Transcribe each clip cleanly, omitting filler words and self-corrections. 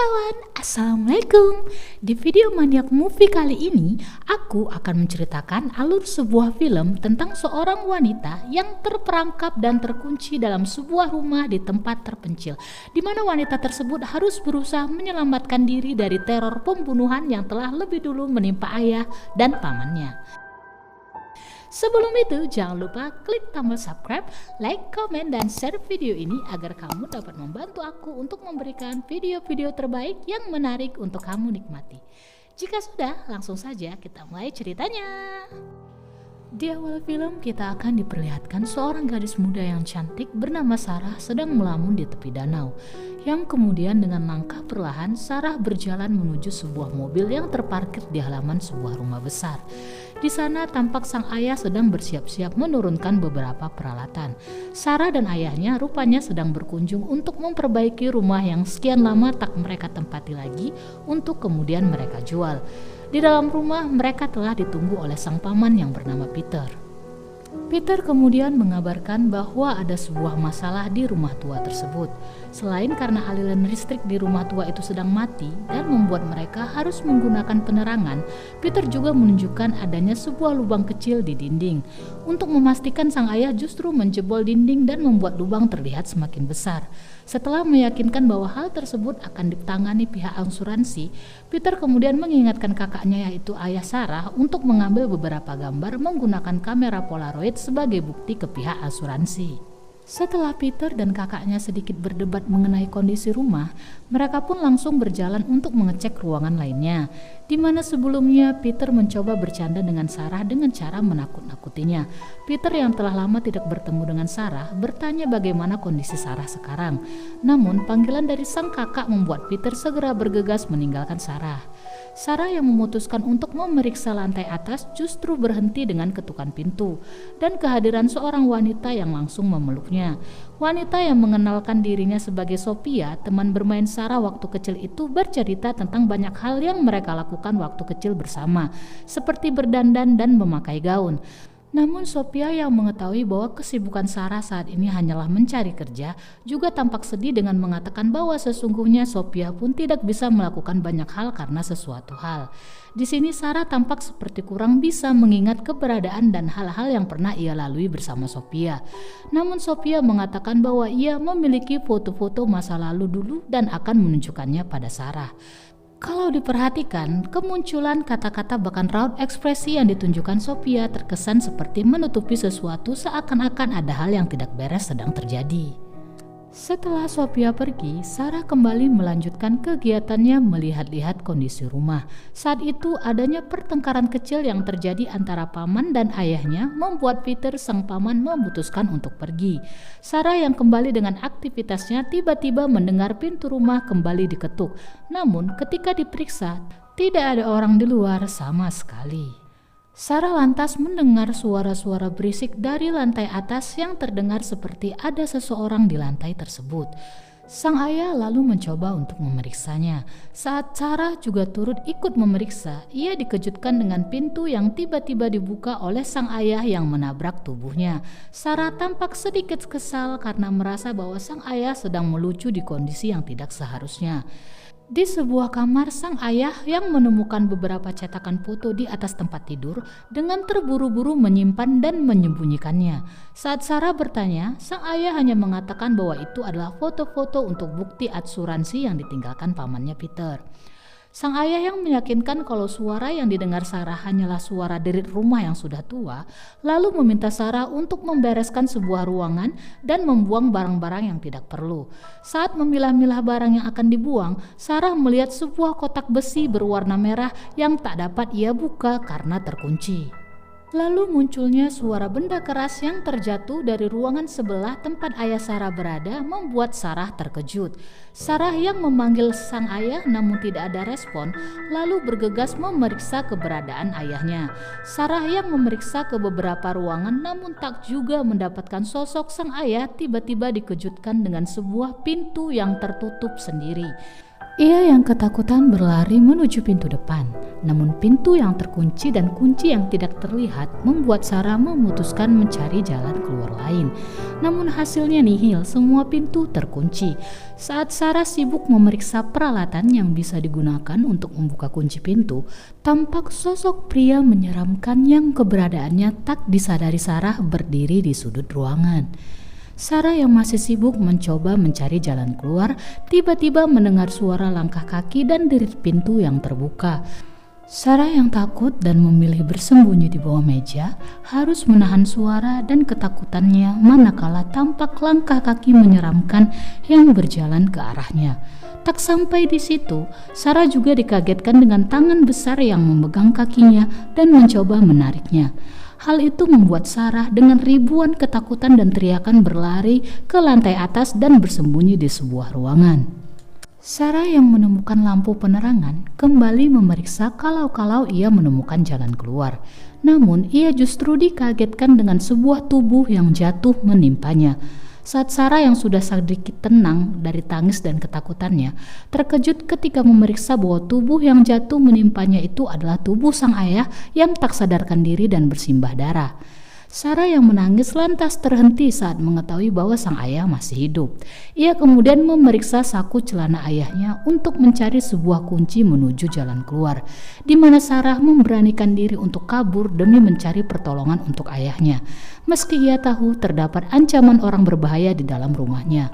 kawan, Assalamualaikum. Di video Maniak Movie kali ini, aku akan menceritakan alur sebuah film tentang seorang wanita yang terperangkap dan terkunci dalam sebuah rumah di tempat terpencil, di mana wanita tersebut harus berusaha menyelamatkan diri dari teror pembunuhan yang telah lebih dulu menimpa ayah dan pamannya. Sebelum itu, jangan lupa klik tombol subscribe, like, komen, dan share video ini agar kamu dapat membantu aku untuk memberikan video-video terbaik yang menarik untuk kamu nikmati. Jika sudah, langsung saja kita mulai ceritanya. Di awal film kita akan diperlihatkan seorang gadis muda yang cantik bernama Sarah sedang melamun di tepi danau. Yang kemudian dengan langkah perlahan Sarah berjalan menuju sebuah mobil yang terparkir di halaman sebuah rumah besar. Di sana tampak sang ayah sedang bersiap-siap menurunkan beberapa peralatan. Sarah dan ayahnya rupanya sedang berkunjung untuk memperbaiki rumah yang sekian lama tak mereka tempati lagi untuk kemudian mereka jual. Di dalam rumah mereka telah ditunggu oleh sang paman yang bernama Peter. Peter kemudian mengabarkan bahwa ada sebuah masalah di rumah tua tersebut. Selain karena aliran listrik di rumah tua itu sedang mati dan membuat mereka harus menggunakan penerangan, Peter juga menunjukkan adanya sebuah lubang kecil di dinding. Untuk memastikan sang ayah justru menjebol dinding dan membuat lubang terlihat semakin besar. Setelah meyakinkan bahwa hal tersebut akan ditangani pihak asuransi, Peter kemudian mengingatkan kakaknya yaitu ayah Sarah untuk mengambil beberapa gambar menggunakan kamera Polaroid sebagai bukti ke pihak asuransi. Setelah Peter dan kakaknya sedikit berdebat mengenai kondisi rumah, mereka pun langsung berjalan untuk mengecek ruangan lainnya, di mana sebelumnya Peter mencoba bercanda dengan Sarah dengan cara menakut-nakutinya. Peter yang telah lama tidak bertemu dengan Sarah bertanya bagaimana kondisi Sarah sekarang. Namun panggilan dari sang kakak membuat Peter segera bergegas meninggalkan Sarah. Sarah yang memutuskan untuk memeriksa lantai atas justru berhenti dengan ketukan pintu dan kehadiran seorang wanita yang langsung memeluknya. Wanita yang mengenalkan dirinya sebagai Sophia, teman bermain Sarah waktu kecil itu, bercerita tentang banyak hal yang mereka lakukan waktu kecil bersama, seperti berdandan dan memakai gaun. Namun Sophia yang mengetahui bahwa kesibukan Sarah saat ini hanyalah mencari kerja, juga tampak sedih dengan mengatakan bahwa sesungguhnya Sophia pun tidak bisa melakukan banyak hal karena sesuatu hal. Di sini Sarah tampak seperti kurang bisa mengingat keberadaan dan hal-hal yang pernah ia lalui bersama Sophia. Namun Sophia mengatakan bahwa ia memiliki foto-foto masa lalu dulu dan akan menunjukkannya pada Sarah. Kalau diperhatikan, kemunculan kata-kata bahkan raut ekspresi yang ditunjukkan Sophia terkesan seperti menutupi sesuatu seakan-akan ada hal yang tidak beres sedang terjadi. Setelah Sophia pergi, Sarah kembali melanjutkan kegiatannya melihat-lihat kondisi rumah. Saat itu adanya pertengkaran kecil yang terjadi antara paman dan ayahnya membuat Peter sang paman memutuskan untuk pergi. Sarah yang kembali dengan aktivitasnya tiba-tiba mendengar pintu rumah kembali diketuk. Namun ketika diperiksa, tidak ada orang di luar sama sekali. Sarah lantas mendengar suara-suara berisik dari lantai atas yang terdengar seperti ada seseorang di lantai tersebut. Sang ayah lalu mencoba untuk memeriksanya. Saat Sarah juga turut ikut memeriksa, ia dikejutkan dengan pintu yang tiba-tiba dibuka oleh sang ayah yang menabrak tubuhnya. Sarah tampak sedikit kesal karena merasa bahwa sang ayah sedang melucu di kondisi yang tidak seharusnya. Di sebuah kamar, sang ayah yang menemukan beberapa cetakan foto di atas tempat tidur dengan terburu-buru menyimpan dan menyembunyikannya. Saat Sarah bertanya, sang ayah hanya mengatakan bahwa itu adalah foto-foto untuk bukti asuransi yang ditinggalkan pamannya Peter. Sang ayah yang meyakinkan kalau suara yang didengar Sarah hanyalah suara derit rumah yang sudah tua, lalu meminta Sarah untuk membereskan sebuah ruangan dan membuang barang-barang yang tidak perlu. Saat memilah-milah barang yang akan dibuang, Sarah melihat sebuah kotak besi berwarna merah yang tak dapat ia buka karena terkunci. Lalu munculnya suara benda keras yang terjatuh dari ruangan sebelah tempat ayah Sarah berada membuat Sarah terkejut. Sarah yang memanggil sang ayah namun tidak ada respon, lalu bergegas memeriksa keberadaan ayahnya. Sarah yang memeriksa ke beberapa ruangan namun tak juga mendapatkan sosok sang ayah, tiba-tiba dikejutkan dengan sebuah pintu yang tertutup sendiri. Ia yang ketakutan berlari menuju pintu depan, namun pintu yang terkunci dan kunci yang tidak terlihat membuat Sarah memutuskan mencari jalan keluar lain. Namun hasilnya nihil, semua pintu terkunci. Saat Sarah sibuk memeriksa peralatan yang bisa digunakan untuk membuka kunci pintu, tampak sosok pria menyeramkan yang keberadaannya tak disadari Sarah berdiri di sudut ruangan. Sarah yang masih sibuk mencoba mencari jalan keluar, tiba-tiba mendengar suara langkah kaki dan derit pintu yang terbuka. Sarah yang takut dan memilih bersembunyi di bawah meja, harus menahan suara dan ketakutannya manakala tampak langkah kaki menyeramkan yang berjalan ke arahnya. Tak sampai di situ, Sarah juga dikagetkan dengan tangan besar yang memegang kakinya dan mencoba menariknya. Hal itu membuat Sarah dengan ribuan ketakutan dan teriakan berlari ke lantai atas dan bersembunyi di sebuah ruangan. Sarah yang menemukan lampu penerangan kembali memeriksa kalau ia menemukan jalan keluar. Namun ia justru dikagetkan dengan sebuah tubuh yang jatuh menimpanya. Saat Sarah yang sudah sedikit tenang dari tangis dan ketakutannya, terkejut ketika memeriksa bahwa tubuh yang jatuh menimpanya itu adalah tubuh sang ayah yang tak sadarkan diri dan bersimbah darah. Sarah yang menangis lantas terhenti saat mengetahui bahwa sang ayah masih hidup. Ia kemudian memeriksa saku celana ayahnya untuk mencari sebuah kunci menuju jalan keluar, di mana Sarah memberanikan diri untuk kabur demi mencari pertolongan untuk ayahnya, meski ia tahu terdapat ancaman orang berbahaya di dalam rumahnya.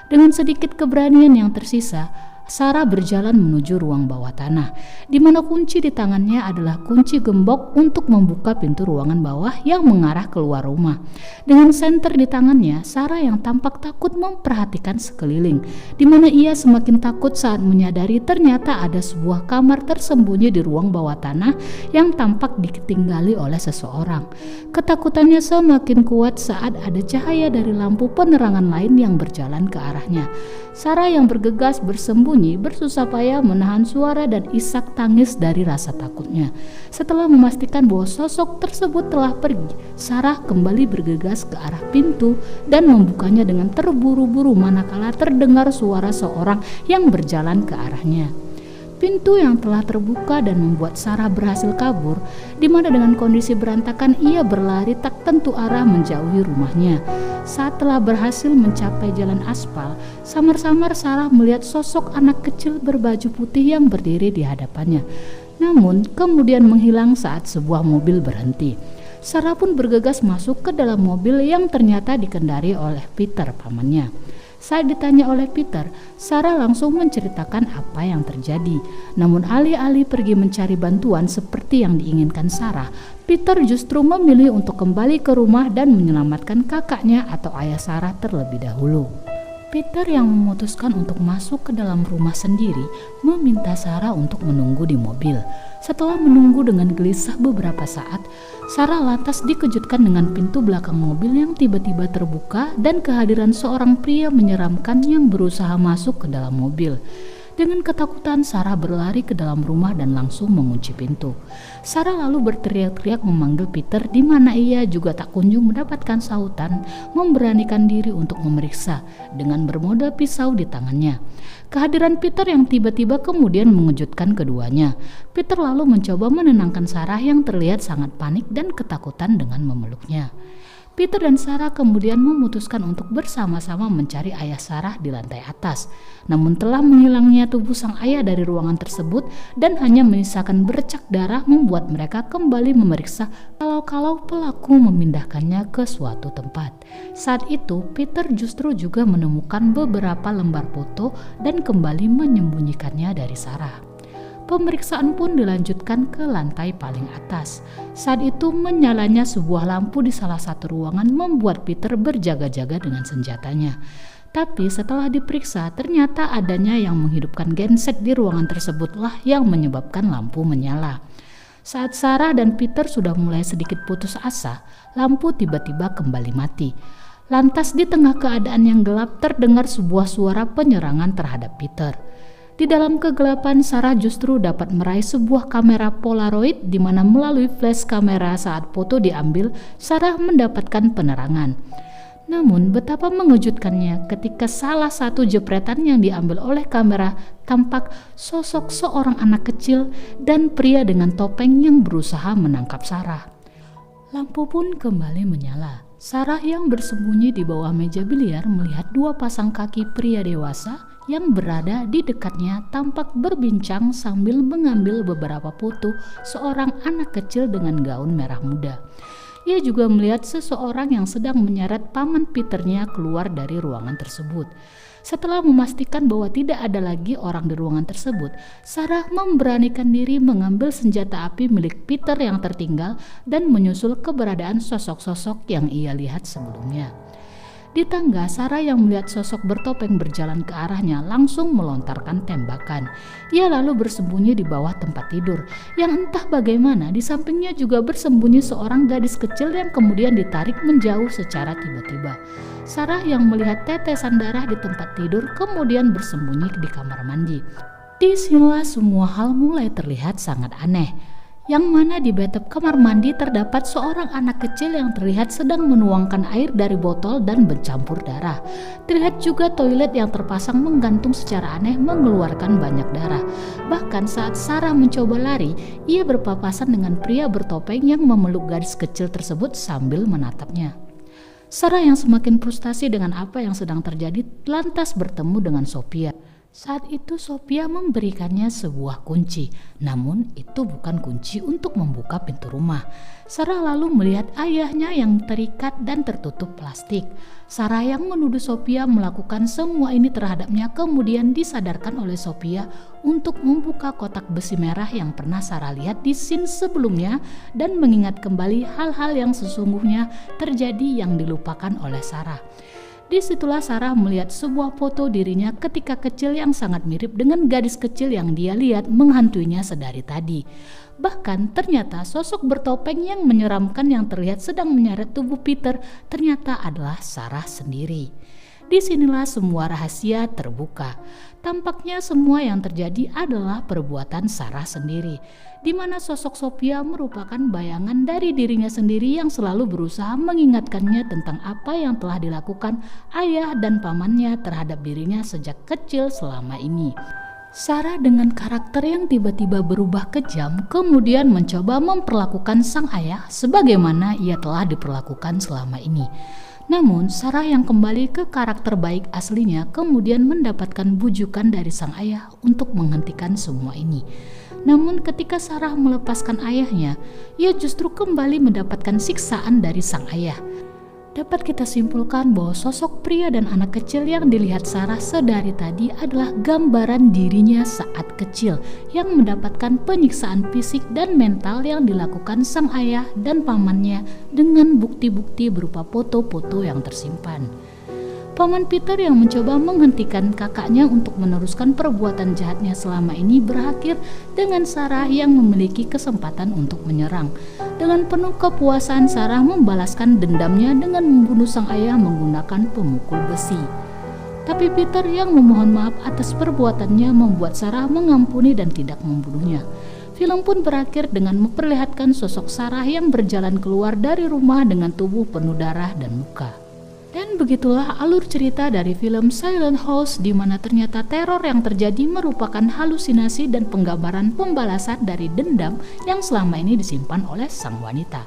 Dengan sedikit keberanian yang tersisa, Sarah berjalan menuju ruang bawah tanah, di mana kunci di tangannya adalah kunci gembok untuk membuka pintu ruangan bawah yang mengarah keluar rumah. Dengan senter di tangannya, Sarah yang tampak takut memperhatikan sekeliling, di mana ia semakin takut saat menyadari ternyata ada sebuah kamar tersembunyi di ruang bawah tanah yang tampak ditinggali oleh seseorang. Ketakutannya semakin kuat saat ada cahaya dari lampu penerangan lain yang berjalan ke arahnya. Sarah yang bergegas bersembunyi bersusah payah menahan suara dan isak tangis dari rasa takutnya. Setelah memastikan bahwa sosok tersebut telah pergi, Sarah kembali bergegas ke arah pintu dan membukanya dengan terburu-buru manakala terdengar suara seorang yang berjalan ke arahnya. Pintu yang telah terbuka dan membuat Sarah berhasil kabur, di mana dengan kondisi berantakan ia berlari tak tentu arah menjauhi rumahnya. Saat telah berhasil mencapai jalan aspal, samar-samar Sarah melihat sosok anak kecil berbaju putih yang berdiri di hadapannya. Namun kemudian menghilang saat sebuah mobil berhenti. Sarah pun bergegas masuk ke dalam mobil yang ternyata dikendari oleh Peter, pamannya. Saat ditanya oleh Peter, Sarah langsung menceritakan apa yang terjadi. Namun alih-alih pergi mencari bantuan seperti yang diinginkan Sarah, Peter justru memilih untuk kembali ke rumah dan menyelamatkan kakaknya atau ayah Sarah terlebih dahulu. Peter yang memutuskan untuk masuk ke dalam rumah sendiri meminta Sarah untuk menunggu di mobil. Setelah menunggu dengan gelisah beberapa saat, Sarah lantas dikejutkan dengan pintu belakang mobil yang tiba-tiba terbuka dan kehadiran seorang pria menyeramkan yang berusaha masuk ke dalam mobil. Dengan ketakutan, Sarah berlari ke dalam rumah dan langsung mengunci pintu. Sarah lalu berteriak-teriak memanggil Peter, di mana ia juga tak kunjung mendapatkan sautan, memberanikan diri untuk memeriksa dengan bermodal pisau di tangannya. Kehadiran Peter yang tiba-tiba kemudian mengejutkan keduanya. Peter lalu mencoba menenangkan Sarah yang terlihat sangat panik dan ketakutan dengan memeluknya. Peter dan Sarah kemudian memutuskan untuk bersama-sama mencari ayah Sarah di lantai atas. Namun telah menghilangnya tubuh sang ayah dari ruangan tersebut dan hanya menyisakan bercak darah membuat mereka kembali memeriksa kalau pelaku memindahkannya ke suatu tempat. Saat itu Peter justru juga menemukan beberapa lembar foto dan kembali menyembunyikannya dari Sarah. Pemeriksaan pun dilanjutkan ke lantai paling atas. Saat itu menyalanya sebuah lampu di salah satu ruangan membuat Peter berjaga-jaga dengan senjatanya. Tapi setelah diperiksa ternyata adanya yang menghidupkan genset di ruangan tersebutlah yang menyebabkan lampu menyala. Saat Sarah dan Peter sudah mulai sedikit putus asa, lampu tiba-tiba kembali mati. Lantas di tengah keadaan yang gelap terdengar sebuah suara penyerangan terhadap Peter. Di dalam kegelapan, Sarah justru dapat meraih sebuah kamera Polaroid di mana melalui flash kamera saat foto diambil, Sarah mendapatkan penerangan. Namun betapa mengejutkannya ketika salah satu jepretan yang diambil oleh kamera tampak sosok seorang anak kecil dan pria dengan topeng yang berusaha menangkap Sarah. Lampu pun kembali menyala. Sarah yang bersembunyi di bawah meja biliar melihat dua pasang kaki pria dewasa yang berada di dekatnya tampak berbincang sambil mengambil beberapa foto seorang anak kecil dengan gaun merah muda. Ia juga melihat seseorang yang sedang menyeret paman Peternya keluar dari ruangan tersebut. Setelah memastikan bahwa tidak ada lagi orang di ruangan tersebut, Sarah memberanikan diri mengambil senjata api milik Peter yang tertinggal dan menyusul keberadaan sosok-sosok yang ia lihat sebelumnya. Di tangga, Sarah yang melihat sosok bertopeng berjalan ke arahnya langsung melontarkan tembakan. Ia lalu bersembunyi di bawah tempat tidur, yang entah bagaimana di sampingnya juga bersembunyi seorang gadis kecil yang kemudian ditarik menjauh secara tiba-tiba. Sarah yang melihat tetesan darah di tempat tidur kemudian bersembunyi di kamar mandi. Disinilah semua hal mulai terlihat sangat aneh. Yang mana di bathtub kamar mandi terdapat seorang anak kecil yang terlihat sedang menuangkan air dari botol dan bercampur darah. Terlihat juga toilet yang terpasang menggantung secara aneh mengeluarkan banyak darah. Bahkan saat Sarah mencoba lari, ia berpapasan dengan pria bertopeng yang memeluk gadis kecil tersebut sambil menatapnya. Sarah yang semakin frustasi dengan apa yang sedang terjadi lantas bertemu dengan Sophia. Saat itu Sophia memberikannya sebuah kunci, namun itu bukan kunci untuk membuka pintu rumah. Sarah lalu melihat ayahnya yang terikat dan tertutup plastik. Sarah yang menuduh Sophia melakukan semua ini terhadapnya kemudian disadarkan oleh Sophia untuk membuka kotak besi merah yang pernah Sarah lihat di scene sebelumnya dan mengingat kembali hal-hal yang sesungguhnya terjadi yang dilupakan oleh Sarah. Disitulah Sarah melihat sebuah foto dirinya ketika kecil yang sangat mirip dengan gadis kecil yang dia lihat menghantuinya sedari tadi. Bahkan ternyata sosok bertopeng yang menyeramkan yang terlihat sedang menyeret tubuh Peter ternyata adalah Sarah sendiri. Disinilah semua rahasia terbuka. Tampaknya semua yang terjadi adalah perbuatan Sarah sendiri, di mana sosok Sophia merupakan bayangan dari dirinya sendiri yang selalu berusaha mengingatkannya tentang apa yang telah dilakukan ayah dan pamannya terhadap dirinya sejak kecil selama ini. Sarah dengan karakter yang tiba-tiba berubah kejam kemudian mencoba memperlakukan sang ayah sebagaimana ia telah diperlakukan selama ini. Namun Sarah yang kembali ke karakter baik aslinya kemudian mendapatkan bujukan dari sang ayah untuk menghentikan semua ini. Namun ketika Sarah melepaskan ayahnya, ia justru kembali mendapatkan siksaan dari sang ayah. Dapat kita simpulkan bahwa sosok pria dan anak kecil yang dilihat Sarah sedari tadi adalah gambaran dirinya saat kecil yang mendapatkan penyiksaan fisik dan mental yang dilakukan sang ayah dan pamannya dengan bukti-bukti berupa foto-foto yang tersimpan. Paman Peter yang mencoba menghentikan kakaknya untuk meneruskan perbuatan jahatnya selama ini berakhir dengan Sarah yang memiliki kesempatan untuk menyerang. Dengan penuh kepuasan Sarah membalaskan dendamnya dengan membunuh sang ayah menggunakan pemukul besi. Tapi Peter yang memohon maaf atas perbuatannya membuat Sarah mengampuni dan tidak membunuhnya. Film pun berakhir dengan memperlihatkan sosok Sarah yang berjalan keluar dari rumah dengan tubuh penuh darah dan luka. Dan begitulah alur cerita dari film Silent House, di mana ternyata teror yang terjadi merupakan halusinasi dan penggambaran pembalasan dari dendam yang selama ini disimpan oleh sang wanita.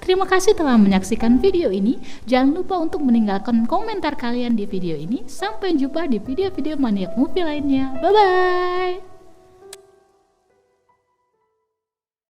Terima kasih telah menyaksikan video ini. Jangan lupa untuk meninggalkan komentar kalian di video ini. Sampai jumpa di video-video Maniak Movie lainnya. Bye-bye!